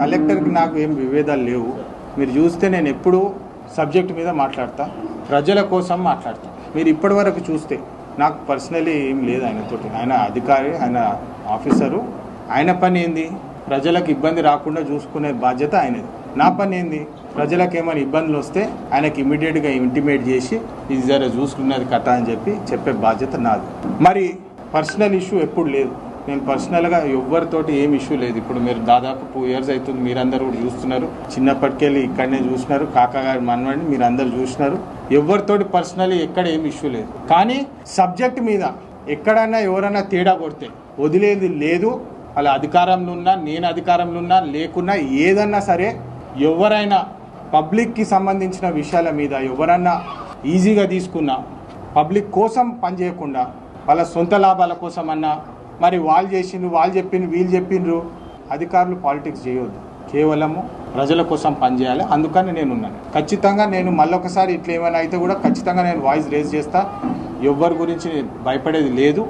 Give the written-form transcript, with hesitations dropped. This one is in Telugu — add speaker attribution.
Speaker 1: కలెక్టర్కి నాకు ఏం విభేదాలు లేవు. మీరు చూస్తే నేను ఎప్పుడూ సబ్జెక్ట్ మీద మాట్లాడతా, ప్రజల కోసం మాట్లాడతా. మీరు ఇప్పటి వరకు చూస్తే నాకు పర్సనలీ ఏం లేదు ఆయనతోటి. ఆయన అధికారి, ఆయన ఆఫీసరు. ఆయన పని ఏంది? ప్రజలకు ఇబ్బంది రాకుండా చూసుకునే బాధ్యత ఆయనది. నా పని ఏంది? ప్రజలకు ఏమైనా ఇబ్బందులు వస్తే ఆయనకి ఇమీడియట్గా ఇంటిమేట్ చేసి ఇది జర చూసుకున్నది కథ అని చెప్పే బాధ్యత నాది. మరి పర్సనల్ ఇష్యూ ఎప్పుడు లేదు. నేను పర్సనల్గా ఎవరితోటి ఏం ఇష్యూ లేదు. ఇప్పుడు మీరు దాదాపు 2 years అవుతుంది, మీరందరూ కూడా చూస్తున్నారు. చిన్నప్పటికెళ్ళి ఇక్కడనే చూసినారు, కాకగారి మనవాడిని మీరు అందరు చూసినారు. ఎవరితోటి పర్సనలీ ఎక్కడ ఏం ఇష్యూ లేదు. కానీ సబ్జెక్ట్ మీద ఎక్కడైనా ఎవరైనా తేడా కొడితే వదిలేది లేదు. అలా అధికారంలో ఉన్నా, నేను అధికారంలో ఉన్నా లేకున్నా, ఏదన్నా సరే ఎవరైనా పబ్లిక్కి సంబంధించిన విషయాల మీద ఎవరన్నా ఈజీగా తీసుకున్నా, పబ్లిక్ కోసం పనిచేయకుండా వాళ్ళ సొంత లాభాల కోసం అన్నా, మరి వాళ్ళు చేసిండ్రు, వాళ్ళు చెప్పిండ్రు, వీళ్ళు చెప్పిండ్రు, అధికారులు పాలిటిక్స్ చేయొద్దు. కేవలము ప్రజల కోసం పనిచేయాలి. అందుకని నేను ఉన్నాను. ఖచ్చితంగా నేను మళ్ళొకసారి ఇట్లా ఏమైనా అయితే కూడా ఖచ్చితంగా నేను వాయిస్ రేజ్ చేస్తా. ఎవ్వరి గురించి భయపడేది లేదు.